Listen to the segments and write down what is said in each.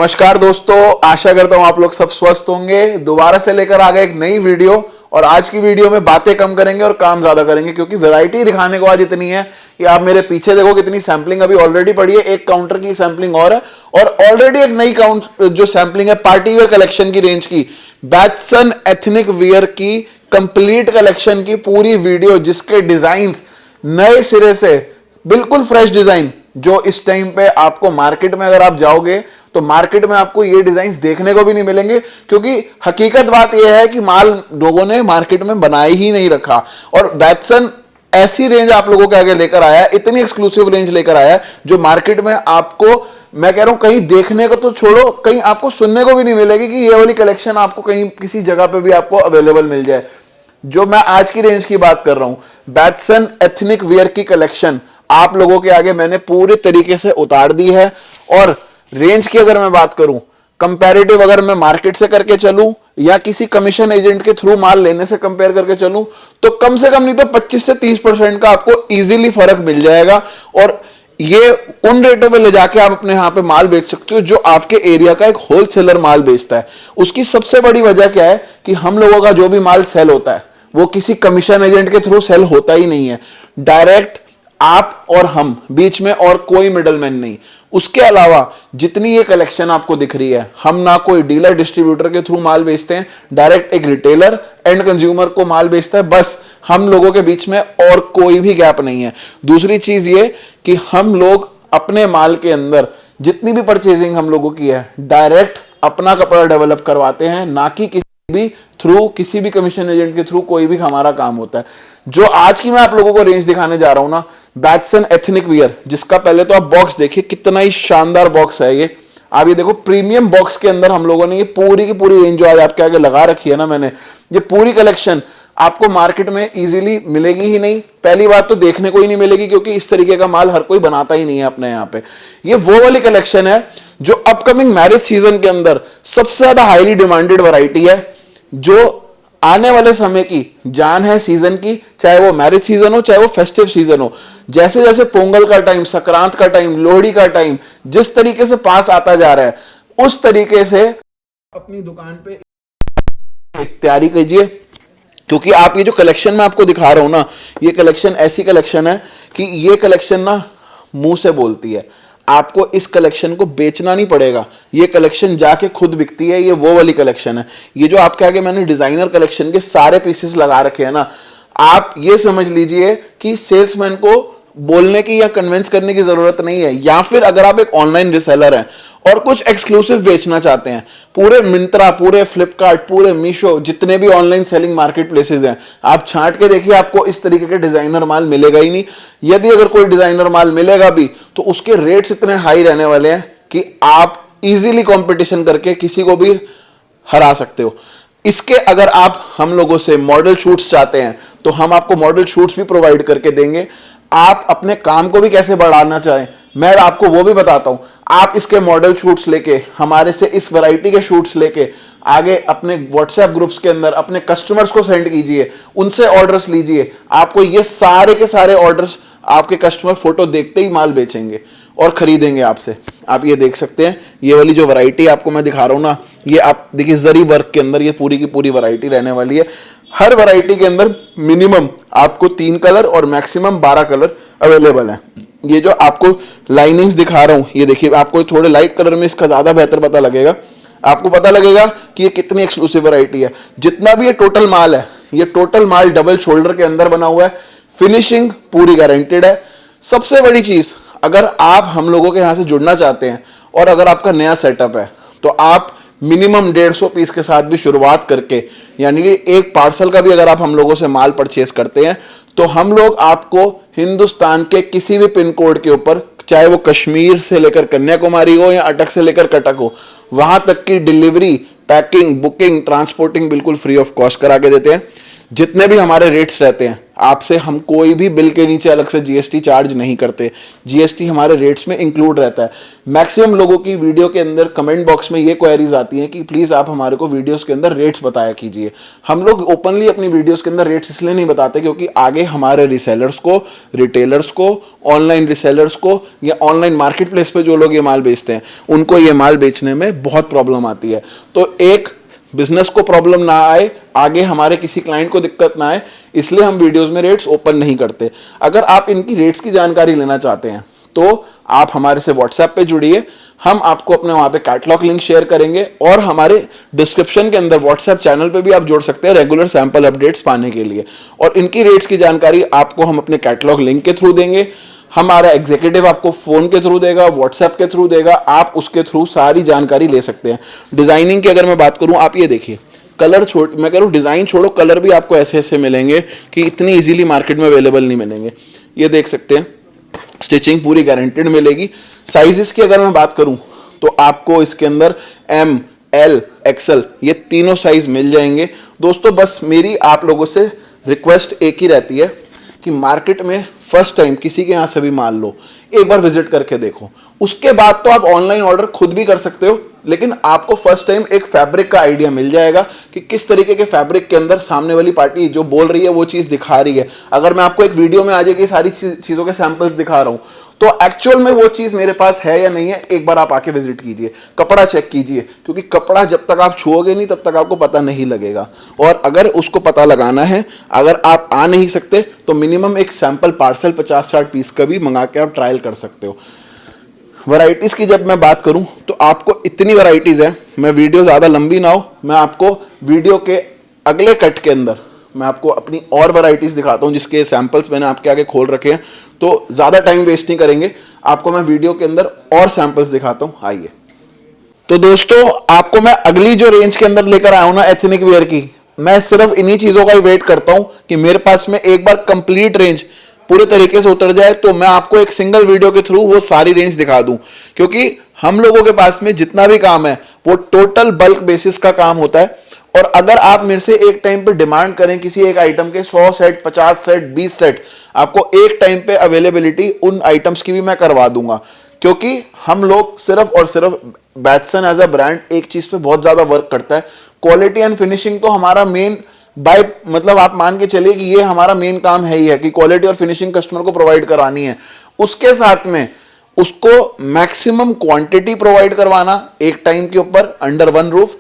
नमस्कार दोस्तों, आशा करता हूं आप लोग सब स्वस्थ होंगे। दोबारा से लेकर आ गए एक नई वीडियो। और आज की वीडियो में बातें कम करेंगे और काम ज्यादा करेंगे, क्योंकि वैरायटी दिखाने को आज इतनी है कि आप मेरे पीछे देखो कितनी सैंपलिंग अभी ऑलरेडी पड़ी है। एक काउंटर की सैंपलिंग और है, और ऑलरेडी एक नई काउंट जो सैंपलिंग है पार्टी वेयर कलेक्शन की रेंज की, बैटसन एथनिक वियर की कंप्लीट कलेक्शन की पूरी वीडियो, जिसके डिजाइन नए सिरे से बिल्कुल फ्रेश डिजाइन, जो इस टाइम पे आपको मार्केट में अगर आप जाओगे तो मार्केट में आपको ये डिजाइन्स देखने को भी नहीं मिलेंगे, क्योंकि हकीकत बात यह है कि माल लोगों ने मार्केट में बनाए ही नहीं रखा। और बैटसन ऐसी रेंज आप लोगों के आगे लेकर आया है, इतनी एक्सक्लूसिव रेंज लेकर आया है जो मार्केट में आपको, मैं कह रहा हूं, कहीं देखने को तो छोड़ो, कहीं आपको सुनने को भी नहीं मिलेगी कि ये वाली कलेक्शन आपको कहीं किसी जगह पे भी आपको अवेलेबल मिल जाए। जो मैं आज की रेंज की बात कर रहा हूं, बैटसन एथनिक वियर की कलेक्शन आप लोगों के आगे मैंने पूरे तरीके से उतार दी है। और रेंज की अगर मैं बात करूं, कंपैरेटिव अगर मैं मार्केट से करके चलूं या किसी कमीशन एजेंट के थ्रू माल लेने से कंपेयर करके चलूं, तो कम से कम नहीं तो 25 से 30% का आपको इजीली फर्क मिल जाएगा। और ये उन रेटों पे ले जाके आप अपने यहां पे माल बेच सकते हो जो आपके एरिया का एक होलसेलर माल बेचता है। उसकी सबसे बड़ी वजह क्या है कि हम लोगों का जो भी माल सेल होता है वो किसी कमीशन एजेंट के थ्रू सेल होता ही नहीं है, डायरेक्ट आप और हम, बीच में और कोई मिडलमैन नहीं। उसके अलावा जितनी ये कलेक्शन आपको दिख रही है, हम ना कोई डीलर डिस्ट्रीब्यूटर के थ्रू माल बेचते हैं, डायरेक्ट एक रिटेलर एंड कंज्यूमर को माल बेचता है। बस हम लोगों के बीच में और कोई भी गैप नहीं है। दूसरी चीज ये कि हम लोग अपने माल के अंदर जितनी भी परचेजिंग हम लोगों की है, डायरेक्ट अपना कपड़ा डेवलप करवाते हैं, ना कि किसी भी कमीशन एजेंट के थ्रू कोई भी हमारा काम होता है। जो आज की मैं आप लोगों को रेंज दिखाने जा रहा हूं ना, बैटसन एथनिक वियर, जिसका पहले तो आप बॉक्स देखिए, कितना ही शानदार बॉक्स है ये। आप ये देखो, प्रीमियम बॉक्स के अंदर हम लोगों ने ये पूरी की पूरी रेंज जो आज आपके आगे लगा रखी है ना मैंने, ये पूरी कलेक्शन आपको मार्केट में इजीली मिलेगी ही नहीं। पहली बात तो देखने को ही नहीं मिलेगी, क्योंकि इस तरीके का माल हर कोई बनाता ही नहीं है अपने यहाँ पे। ये वो वाली कलेक्शन है जो अपकमिंग मैरिज सीजन के अंदर सबसे ज्यादा हाईली डिमांडेड वैरायटी है, जो आने वाले समय की जान है सीजन की, चाहे वो मैरिज सीजन हो, चाहे वो फेस्टिव सीजन हो। जैसे जैसे पोंगल का टाइम, संक्रांत का टाइम, लोहड़ी का टाइम जिस तरीके से पास आता जा रहा है, उस तरीके से अपनी दुकान पे तैयारी कीजिए। क्योंकि आप ये जो कलेक्शन मैं आपको दिखा रहा हूं ना, ये कलेक्शन ऐसी कलेक्शन है कि ये कलेक्शन ना मुंह से बोलती है। आपको इस कलेक्शन को बेचना नहीं पड़ेगा, ये कलेक्शन जाके खुद बिकती है। ये वो वाली कलेक्शन है। ये जो आपके आगे मैंने डिजाइनर कलेक्शन के सारे पीसेस लगा रखे हैं ना, आप ये समझ लीजिए कि सेल्समैन को बोलने की या कन्विंस करने की जरूरत नहीं है। या फिर अगर आप एक ऑनलाइन रिसेलर हैं और कुछ एक्सक्लूसिव बेचना चाहते हैं, पूरे मिंत्रा, पूरे फ्लिपकार्ट, पूरे मीशो, जितने भी ऑनलाइन सेलिंग मार्केट प्लेसेस हैं, आप छांट के देखिए, आपको इस तरीके के डिजाइनर माल मिलेगा ही नहीं। यदि अगर कोई डिजाइनर माल मिलेगा भी तो उसके रेट्स इतने हाई रहने वाले हैं कि आप इजीली कंपटीशन करके किसी को भी हरा सकते हो। इसके अगर आप हम लोगों से मॉडल शूट्स चाहते हैं तो हम आपको मॉडल शूट्स भी प्रोवाइड करके देंगे। आप अपने काम को भी कैसे बढ़ाना चाहें, मैं आपको वो भी बताता हूं। आप इसके मॉडल शूट्स लेके, हमारे से इस वैरायटी के शूट्स लेके आगे अपने व्हाट्सएप ग्रुप्स के अंदर अपने कस्टमर्स को सेंड कीजिए, उनसे ऑर्डर्स लीजिए। आपको ये सारे के सारे ऑर्डर्स आपके कस्टमर फोटो देखते ही माल बेचेंगे और खरीदेंगे आपसे। आप ये देख सकते हैं, ये वाली जो वैरायटी आपको मैं दिखा रहा हूं ना, ये आप देखिए जरी वर्क के अंदर ये पूरी की पूरी वैरायटी रहने वाली है। हर वैरायटी के अंदर मिनिमम आपको 3 कलर और मैक्सिमम 12 कलर अवेलेबल है। ये जो आपको लाइनिंग्स दिखा रहा हूं, ये देखिए, आपको थोड़े लाइट कलर में इसका ज्यादा बेहतर पता लगेगा। आपको पता लगेगा कि ये कितनी एक्सक्लूसिव वैरायटी है। जितना भी ये टोटल माल है, ये टोटल माल डबल शोल्डर के अंदर बना हुआ है। फिनिशिंग पूरी गारंटेड है। सबसे बड़ी चीज, अगर आप हम लोगों के यहां से जुड़ना चाहते हैं और अगर आपका नया सेटअप है, तो आप मिनिमम 150 पीस के साथ भी शुरुआत करके, यानी कि एक पार्सल का भी अगर आप हम लोगों से माल परचेस करते हैं, तो हम लोग आपको हिंदुस्तान के किसी भी पिन कोड के ऊपर, चाहे वो कश्मीर से लेकर कन्याकुमारी हो या अटक से लेकर कटक हो, वहां तक की डिलीवरी, पैकिंग, बुकिंग, ट्रांसपोर्टिंग बिल्कुल फ्री ऑफ कॉस्ट करा के देते हैं। जितने भी हमारे रेट्स रहते हैं, आपसे हम कोई भी बिल के नीचे अलग से जीएसटी चार्ज नहीं करते। जीएसटी हमारे रेट्स में इंक्लूड रहता है। मैक्सिमम लोगों की वीडियो के अंदर कमेंट बॉक्स में ये क्वेरीज आती हैं कि प्लीज़ आप हमारे को वीडियोस के अंदर रेट्स बताया कीजिए। हम लोग ओपनली अपनी वीडियोस के अंदर रेट्स इसलिए नहीं बताते क्योंकि आगे हमारे रिसेलर्स को, रिटेलर्स को, ऑनलाइन रिसेलर्स को या ऑनलाइन मार्केट प्लेस पर जो लोग ये माल बेचते हैं उनको ये माल बेचने में बहुत प्रॉब्लम आती है। तो एक बिजनेस को प्रॉब्लम ना आए, आगे हमारे किसी क्लाइंट को दिक्कत ना आए, इसलिए हम वीडियोस में रेट्स ओपन नहीं करते। अगर आप इनकी रेट्स की जानकारी लेना चाहते हैं तो आप हमारे से व्हाट्सएप पे जुड़िए, हम आपको अपने वहां पे कैटलॉग लिंक शेयर करेंगे और हमारे डिस्क्रिप्शन के अंदर व्हाट्सएप चैनल पे भी आप जुड़ सकते हैं रेगुलर सैंपल अपडेट्स पाने के लिए। और इनकी रेट्स की जानकारी आपको हम अपने कैटलॉग लिंक के थ्रू देंगे, हमारा एग्जीक्यूटिव आपको फोन के थ्रू देगा, व्हाट्सएप के थ्रू देगा, आप उसके थ्रू सारी जानकारी ले सकते हैं। डिजाइनिंग की अगर मैं बात करूं, आप ये देखिए कलर मैं कह रहा हूं डिजाइन छोड़ो, कलर भी आपको ऐसे ऐसे मिलेंगे कि इतनी इजीली मार्केट में अवेलेबल नहीं मिलेंगे। ये देख सकते हैं, स्टिचिंग पूरी गारंटेड मिलेगी। साइजेस की अगर मैं बात करूं तो आपको इसके अंदर एम, एल, एक्सएल ये तीनों साइज मिल जाएंगे। दोस्तों बस मेरी आप लोगों से रिक्वेस्ट एक ही रहती है कि मार्केट में फर्स्ट टाइम किसी के यहां से भी मान लो, एक बार विजिट करके देखो, उसके बाद तो आप ऑनलाइन ऑर्डर खुद भी कर सकते हो, लेकिन आपको फर्स्ट टाइम एक फैब्रिक का आइडिया मिल जाएगा कि किस तरीके के फैब्रिक के अंदर सामने वाली पार्टी जो बोल रही है वो चीज दिखा रही है। अगर मैं आपको एक वीडियो में आ जाएगी सारी चीजों के सैंपल्स दिखा रहा हूं तो एक्चुअल में वो चीज मेरे पास है या नहीं है, एक बार आप आके विजिट कीजिए, कपड़ा चेक कीजिए, क्योंकि कपड़ा जब तक आप छुओगे नहीं तब तक आपको पता नहीं लगेगा। और अगर उसको पता लगाना है, अगर आप आ नहीं सकते तो मिनिमम एक सैंपल पार्सल 50-60 पीस का भी मंगा के आप ट्रायल कर सकते हो। वैरायटीज की जब मैं बात करूं तो आपको इतनी वैरायटीज है, मैं वीडियो ज्यादा लंबी ना हो, मैं आपको वीडियो के अगले कट के अंदर मैं आपको अपनी और वैरायटीज दिखाता हूं जिसके सैंपल्स मैंने आपके आगे खोल रखे हैं। तो ज्यादा टाइम वेस्ट नहीं करेंगे, आपको मैं वीडियो के अंदर और सैंपल्स दिखाता हूं, आइए। तो दोस्तों आपको मैं अगली जो रेंज के अंदर लेकर आया हूं ना एथनिक वेयर की, मैं सिर्फ इन्हीं चीजों का ही वेट करता हूं कि मेरे पास में एक बार कंप्लीट रेंज पूरे तरीके से उतर जाए तो मैं आपको एक सिंगल वीडियो के थ्रू वो सारी रेंज दिखा दूं। क्योंकि हम लोगों के पास में जितना भी काम है वो टोटल बल्क बेसिस का काम होता है, और अगर आप मेरे से एक टाइम पे डिमांड करें किसी एक आइटम के 100 सेट, 50 सेट, 20 सेट, आपको एक टाइम पे अवेलेबिलिटी उन आइटम्स की भी मैं करवा दूंगा। क्योंकि हम लोग सिर्फ और सिर्फ बैटसन एज अ ब्रांड एक चीज पे बहुत ज्यादा वर्क करता है, क्वालिटी एंड फिनिशिंग तो हमारा मेन मतलब आप मान के चलिए कि ये हमारा मेन काम है ही है कि क्वालिटी और फिनिशिंग कस्टमर को प्रोवाइड करानी है। उसके साथ में उसको मैक्सिमम क्वांटिटी प्रोवाइड करवाना एक टाइम के ऊपर अंडर वन रूफ।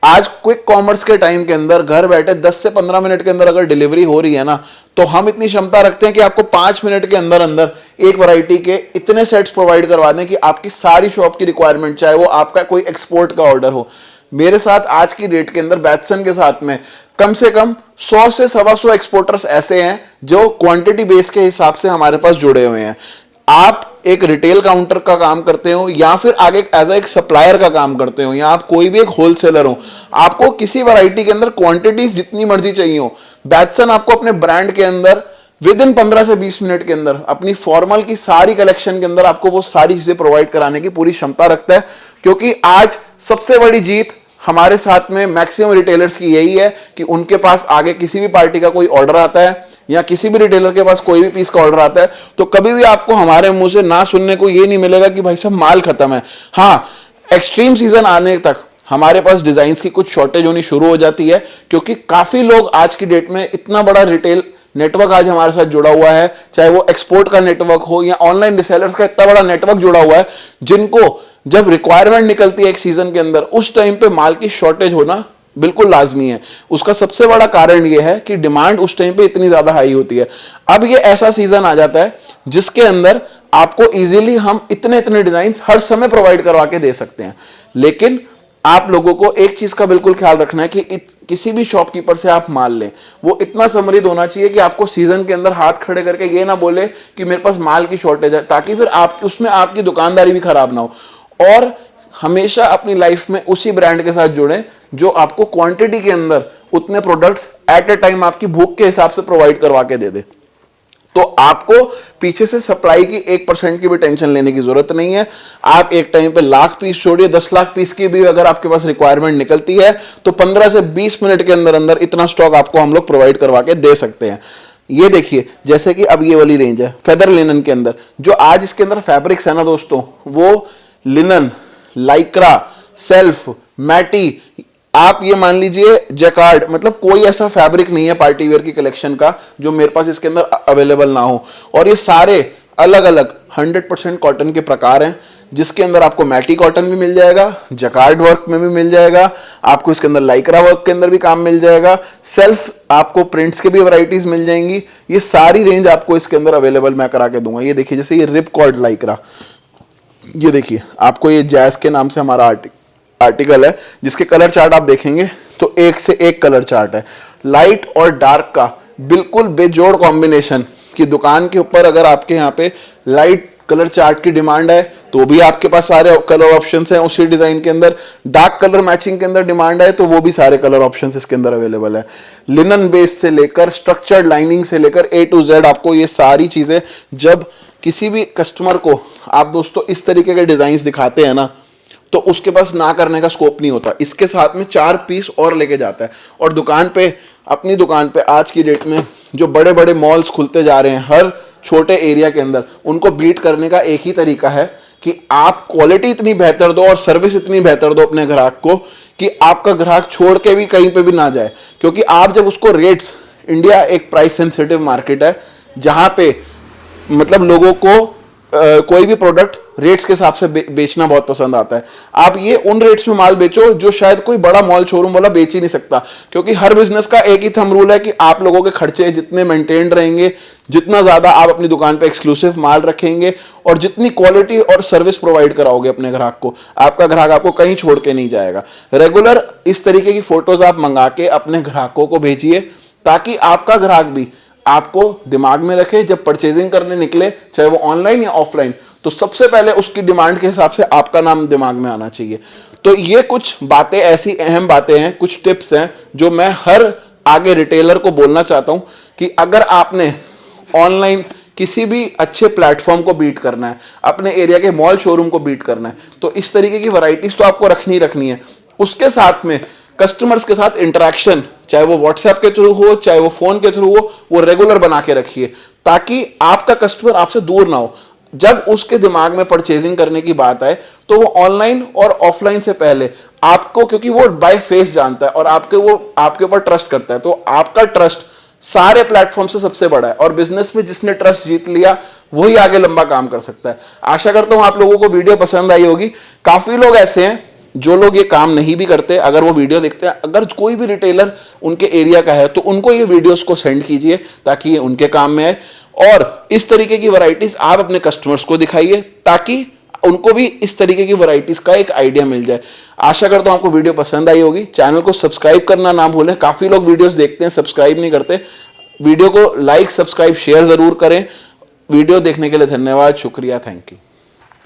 आज क्विक कॉमर्स के टाइम के अंदर घर बैठे 10 से 15 मिनट के अंदर अगर डिलीवरी हो रही है ना, तो हम इतनी क्षमता रखते हैं कि आपको 5 मिनट के अंदर अंदर एक वैरायटी के इतने सेट्स प्रोवाइड करवा दें कि आपकी सारी शॉप की रिक्वायरमेंट, चाहे वो आपका कोई एक्सपोर्ट का ऑर्डर हो। मेरे साथ आज की डेट के अंदर बैटसन के साथ में कम से कम 100 से 125 एक्सपोर्टर्स ऐसे हैं जो क्वांटिटी बेस के हिसाब से हमारे पास जुड़े हुए हैं। आप एक रिटेल काउंटर का काम करते हो या फिर आगे एज एक सप्लायर का काम करते हो या आप कोई भी एक होलसेलर हो, आपको किसी वैरायटी के अंदर क्वांटिटीज जितनी मर्जी चाहिए हो, बैटसन आपको अपने ब्रांड के अंदर विद इन 15 से 20 मिनट के अंदर अपनी फॉर्मल की सारी कलेक्शन के अंदर आपको वो सारी चीजें प्रोवाइड कराने की पूरी क्षमता रखता है। क्योंकि आज सबसे बड़ी जीत हमारे साथ में मैक्सिमम रिटेलर्स की यही है कि उनके पास आगे किसी भी पार्टी का कोई ऑर्डर आता है या किसी भी रिटेलर के पास कोई भी पीस का ऑर्डर आता है तो कभी भी आपको हमारे मुंह से ना सुनने को ये नहीं मिलेगा कि भाई साहब माल खत्म है। हाँ, एक्सट्रीम सीजन आने तक हमारे पास डिजाइन्स की कुछ शॉर्टेज होनी शुरू हो जाती है, क्योंकि काफी लोग आज की डेट में इतना बड़ा रिटेल नेटवर्क आज हमारे साथ जुड़ा हुआ है, चाहे वो एक्सपोर्ट का नेटवर्क हो या ऑनलाइन रिसेलर्स का इतना बड़ा नेटवर्क जुड़ा हुआ है, जिनको जब रिक्वायरमेंट निकलती है एक सीजन के अंदर उस टाइम पे माल की शॉर्टेज होना बिल्कुल लाजमी है। उसका सबसे बड़ा कारण यह है कि डिमांड उस टाइम पे इतनी ज्यादा हाई होती है। अब ये ऐसा सीजन आ जाता है जिसके अंदर आपको इजीली हम इतने इतने डिजाइन हर समय प्रोवाइड करवा के दे सकते हैं, लेकिन आप लोगों को एक चीज का बिल्कुल ख्याल रखना है कि किसी भी शॉपकीपर से आप माल लें, वो इतना समृद्ध होना चाहिए कि आपको सीजन के अंदर हाथ खड़े करके ये ना बोले कि मेरे पास माल की शॉर्टेज है, ताकि फिर आप उसमें आपकी दुकानदारी भी खराब ना हो। और हमेशा अपनी लाइफ में उसी ब्रांड के साथ जुड़ें जो आपको क्वांटिटी के अंदर उतने प्रोडक्ट्स एट ए टाइम आपकी भूख के हिसाब से प्रोवाइड करवा के दे दे। तो आपको पीछे से सप्लाई की 1% की भी टेंशन लेने की जरूरत नहीं है। आप एक टाइम पे लाख पीस छोड़िए, 10 लाख पीस की भी अगर आपके पास रिक्वायरमेंट निकलती है तो 15 से 20 मिनट के अंदर अंदर इतना स्टॉक आपको हम लोग प्रोवाइड करवा के दे सकते हैं। ये देखिए, जैसे कि अब ये वाली रेंज है फेदर लिनन के अंदर, जो आज इसके अंदर फैब्रिक्स है ना दोस्तों, वो लिनन, लाइक्रा, सेल्फ, मैटी, आप ये मान लीजिए जैकार्ड, मतलब कोई ऐसा फैब्रिक नहीं है पार्टी वेयर की कलेक्शन का जो मेरे पास इसके अंदर अवेलेबल ना हो। और ये सारे अलग अलग 100% कॉटन के प्रकार हैं, जिसके अंदर आपको मैटी कॉटन भी मिल जाएगा, जैकार्ड वर्क में भी मिल जाएगा, आपको इसके अंदर लाइक्रा वर्क के अंदर भी काम मिल जाएगा, सेल्फ आपको प्रिंट्स के भी वैरायटीज मिल जाएंगी। ये सारी रेंज आपको इसके अंदर अवेलेबल मैं करा के दूंगा। ये देखिए, जैसे ये रिप कॉर्ड लाइक्रा, ये देखिए आपको ये जैज के नाम से हमारा आर्टिकल है, जिसके कलर चार्ट आप देखेंगे तो एक से एक कलर चार्ट है। लाइट और डार्क का बिल्कुल बेजोड़ कॉम्बिनेशन की दुकान के ऊपर अगर आपके यहाँ पे लाइट कलर चार्ट की डिमांड है तो भी आपके पास सारे कलर ऑप्शंस हैं उसी डिजाइन के अंदर। डार्क कलर मैचिंग के अंदर डिमांड है तो वो भी सारे कलर ऑप्शंस इसके अंदर अवेलेबल है। लिनन बेस से लेकर स्ट्रक्चर्ड लाइनिंग से लेकर A to Z आपको ये सारी चीजें, जब किसी भी कस्टमर को आप दोस्तों इस तरीके के डिजाइन दिखाते हैं ना, तो उसके पास ना करने का स्कोप नहीं होता। इसके साथ में 4 पीस और लेके जाता है। और दुकान पे, अपनी दुकान पे आज की डेट में जो बड़े बड़े मॉल्स खुलते जा रहे हैं हर छोटे एरिया के अंदर, उनको बीट करने का एक ही तरीका है कि आप क्वालिटी इतनी बेहतर दो और सर्विस इतनी बेहतर दो अपने ग्राहक को कि आपका ग्राहक छोड़ के भी कहीं पे भी ना जाए। क्योंकि आप जब उसको रेट्स, इंडिया एक प्राइस सेंसिटिव मार्केट है जहां पे मतलब लोगों को कोई भी प्रोडक्ट रेट्स के हिसाब से बेचना बहुत पसंद आता है। आप ये उन रेट्स में माल बेचो जो शायद कोई बड़ा मॉल शोरूम वाला बेच ही नहीं सकता। क्योंकि हर बिजनेस का एक ही थंब रूल है कि आप लोगों के खर्चे जितने मेंटेन्ड रहेंगे, जितना ज्यादा आप अपनी दुकान पे एक्सक्लूसिव माल रखेंगे और जितनी क्वालिटी और सर्विस प्रोवाइड कराओगे अपने ग्राहक को, आपका ग्राहक आपको कहीं छोड़ के नहीं जाएगा। रेगुलर इस तरीके की फोटोज आप मंगा के अपने ग्राहकों को भेजिए ताकि आपका ग्राहक भी आपको दिमाग में रखे। जब परचेजिंग करने निकले, चाहे वो ऑनलाइन या ऑफलाइन, तो सबसे पहले उसकी डिमांड के हिसाब से आपका नाम दिमाग में आना चाहिए। तो ये कुछ बातें, ऐसी अहम बातें हैं, कुछ टिप्स हैं जो मैं हर आगे रिटेलर को बोलना चाहता हूं कि अगर आपने ऑनलाइन किसी भी अच्छे प्लेटफॉर्म को बीट करना है, अपने एरिया के मॉल शोरूम को बीट करना है, तो इस तरीके की वैरायटीज तो आपको रखनी है। उसके साथ में कस्टमर्स के साथ इंटरेक्शन, चाहे वो व्हाट्सएप के थ्रू हो, चाहे वो फोन के थ्रू हो, वो रेगुलर बना के रखिए ताकि आपका कस्टमर आपसे दूर ना हो। जब उसके दिमाग में परचेजिंग करने की बात आए तो वो ऑनलाइन और ऑफलाइन से पहले आपको, क्योंकि वो बाय फेस जानता है और आपके ऊपर ट्रस्ट करता है, तो आपका ट्रस्ट सारे प्लेटफॉर्म से सबसे बड़ा है। और बिजनेस में जिसने ट्रस्ट जीत लिया वही आगे लंबा काम कर सकता है। आशा करता हूं आप लोगों को वीडियो पसंद आई होगी। काफी लोग ऐसे हैं जो लोग ये काम नहीं भी करते, अगर वो वीडियो देखते हैं, अगर कोई भी रिटेलर उनके एरिया का है तो उनको ये वीडियोस को सेंड कीजिए ताकि ये उनके काम में आए। और इस तरीके की वैरायटीज आप अपने कस्टमर्स को दिखाइए ताकि उनको भी इस तरीके की वैरायटीज का एक आइडिया मिल जाए। आशा करता हूं आपको वीडियो पसंद आई होगी। चैनल को सब्सक्राइब करना ना भूलें। काफी लोग वीडियोस देखते हैं, सब्सक्राइब नहीं करते। वीडियो को लाइक, सब्सक्राइब, शेयर जरूर करें। वीडियो देखने के लिए धन्यवाद, शुक्रिया, थैंक यू।